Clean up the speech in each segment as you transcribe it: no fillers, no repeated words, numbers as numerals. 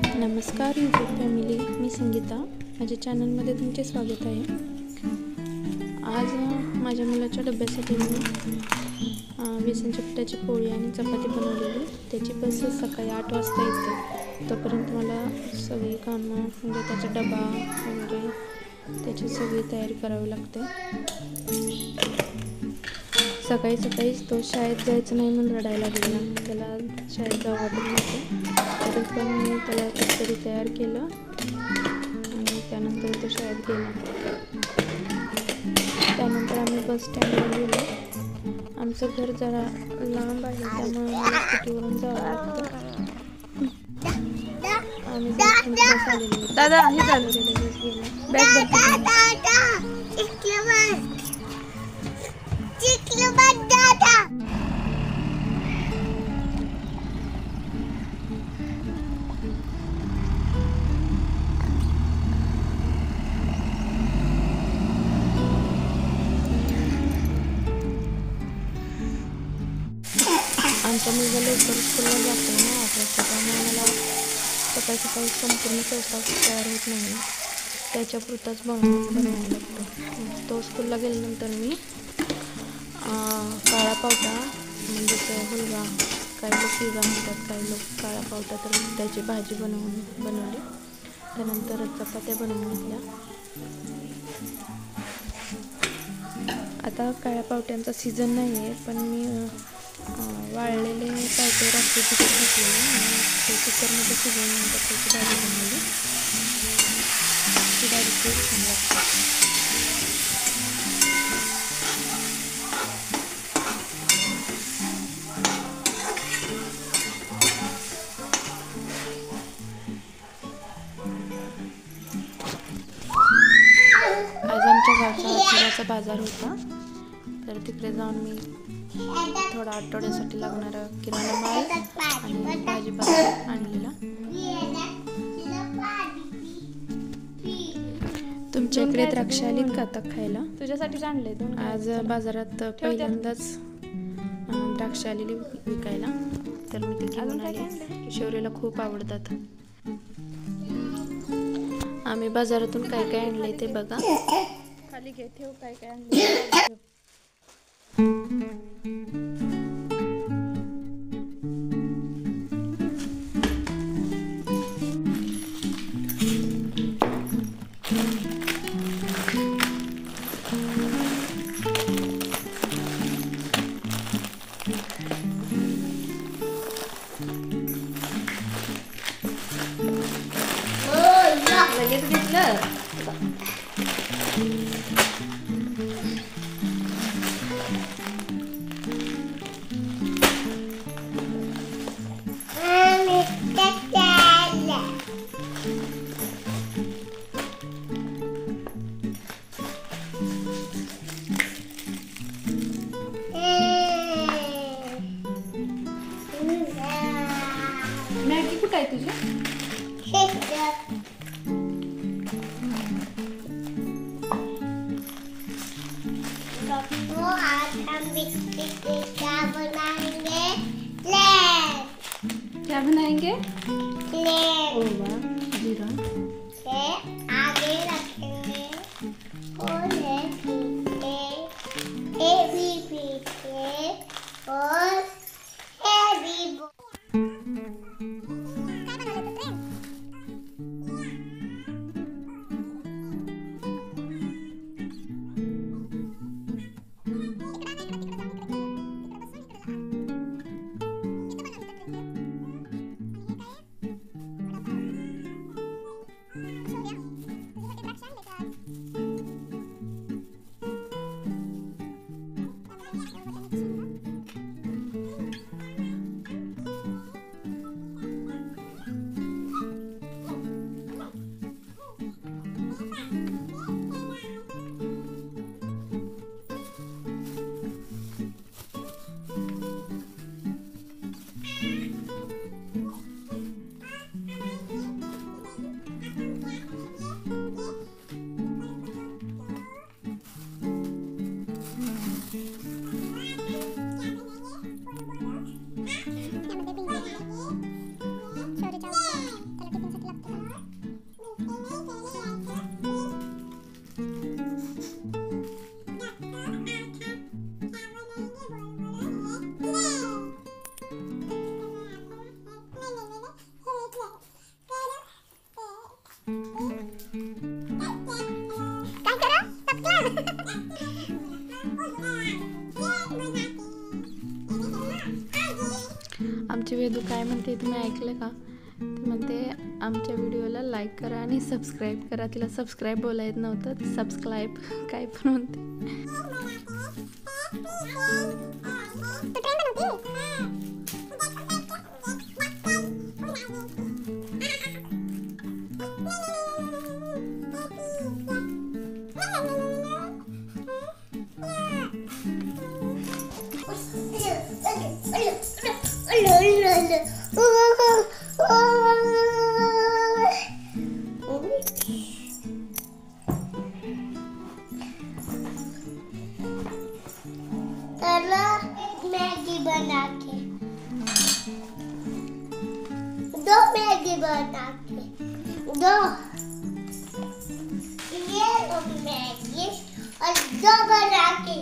नमस्कार YouTube family, मी संगीता. माझ्या चॅनलमध्ये तुमचे स्वागत आहे. आज माझ्या मुलाच्या डब्यासाठी मी बेसनच्या पिठाची पोळी आणि चपाती बनवलेली. त्याची बस सकाळी 8 वाजता येते. तोपर्यंत मला सगळी कामं म्हणजे त्याचा डबा वगैरे त्याची सगळी तयारी करावी लागते. सकाळीच तो शाळेत जायचं नाही म्हणून रडायला लागला. त्याला शाळेत जावं वाटत नव्हतं. तरी पण मी त्याला कधीतरी तयार केलं आणि त्यानंतर तो शाळेत गेला. त्यानंतर आम्ही बस स्टँडवर गेलो. आमचं घर जरा लांब आहे, त्यामुळे मला स्कूटीवरून जावं लागतं. आम्ही बस आलेलो. दादा हे झालं रे, लगेच गेला. बॅग आमचा मुलगा लवकर स्कूलला जातो ना 8 वाजता, त्यामुळे मला सकाळी संपूर्ण स्वयंपाक तयार होत नाही. त्याच्यापुरताच बनवायला लागतो. तो स्कूलला गेल्यानंतर मी काळा पावटा म्हणजे हुलगा, काही लोक शिगा म्हणतात, काही लोक काळा पावटा, तर त्याची भाजी बनवली. त्यानंतर चपात्या बनवून घेतल्या. आता काळ्या पावट्यांचा सीझन नाही आहे, पण मी वाळलेले पावटे रात्री भिजत घातलेले आणि ते कुकरमध्ये शिजवून नंतर त्याची भाजी बनवली. ती भाजी खूप छान लागते. आज आमच्या गावचा आठवड्याचा बाजार होता, तर तिकडे जाऊन मी थोडा आठवड्यासाठी लागणारा किराणा माल आणि भाजीपाला आणलेला. तुमच्या इकडे द्राक्ष आलीत का आता खायला? तुझ्यासाठीच आणले. आज बाजारात पहिल्यांदाच द्राक्ष आलेली विकायला, तर मी ते घेऊन आले. शौर्यला खूप आवडतात. आम्ही बाजारातून काय काय आणलंय ते बघा. खाली घे, ठेव काय काय आणलंय. लगेच घेतलं. मॅगी कुठं आहे तुझी? क्या बनाएंगे? ओ वाह, जीरा आगे रखेंगे और ये पीछे, ये भी पीछे और ये भी तुम्ही ऐकलं का? ती म्हणते आमच्या व्हिडिओला लाईक करा आणि सबस्क्राईब करा. तिला सबस्क्राईब बोलायला येत नव्हतं, सबस्क्राईब काय पण म्हणते. मैगी बना के दो, मैगी बना के दो, ये दो मैगी और दो बना के.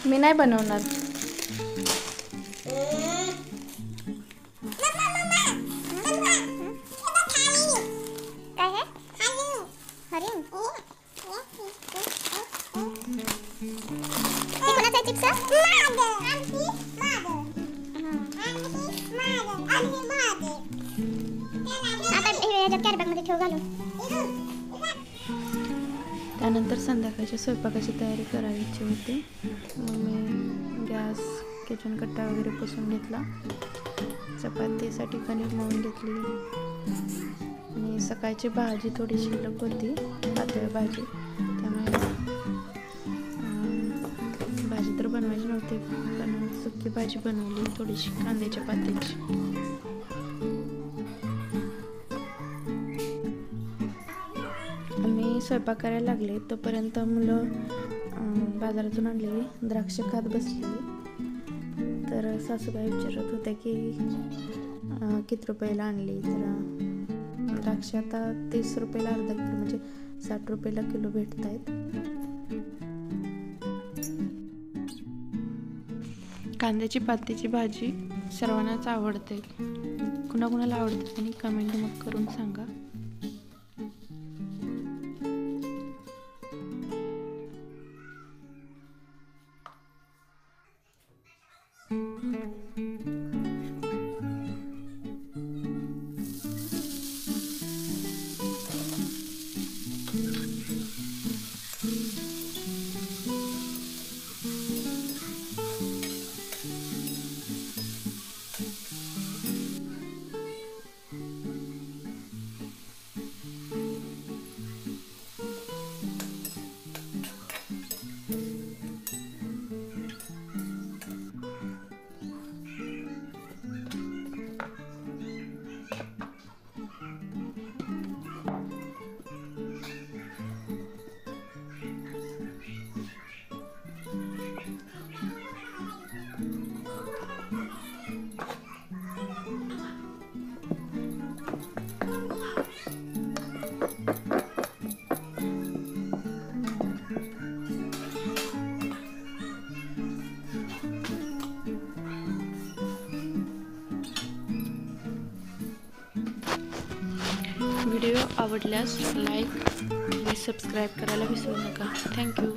मी नाही बनवणार. काय है? हरिण. ते कोणाचा चिप्स? आता ह्याच्यात कॅरी बॅगमध्ये ठेव घालून. त्यानंतर संध्याकाळच्या स्वयंपाकाची तयारी करायची होती. मग मी गॅस किचन कट्टा वगैरे पुसून घेतला. चपातीसाठी कणिक मळून घेतली आणि सकाळची भाजी थोडी शिल्लक होती, पातळ भाजी. त्यामुळे भाजी तर बनवायची नव्हती, पण सुकी भाजी बनवली थोडीशी कांद्याच्या पात्याची. मी स्वयंपाक करायला लागले तोपर्यंत मुलं बाजारातून आणलेली द्राक्ष खात बसलेली. तर सासूबाई विचारत होत्या की किती रुपयाला आणली. तर द्राक्ष आता 30 रुपयाला अर्धा किलो, म्हणजे 60 रुपयाला किलो भेटत आहेत. कांद्याची पात्याची भाजी सर्वांनाच आवडते. कुणाकुणाला आवडते त्यांनी कमेंट मग करून सांगा. व्हिडिओ आवडल्यास लाईक आणि सबस्क्राईब करायला विसरू नका. थँक्यू.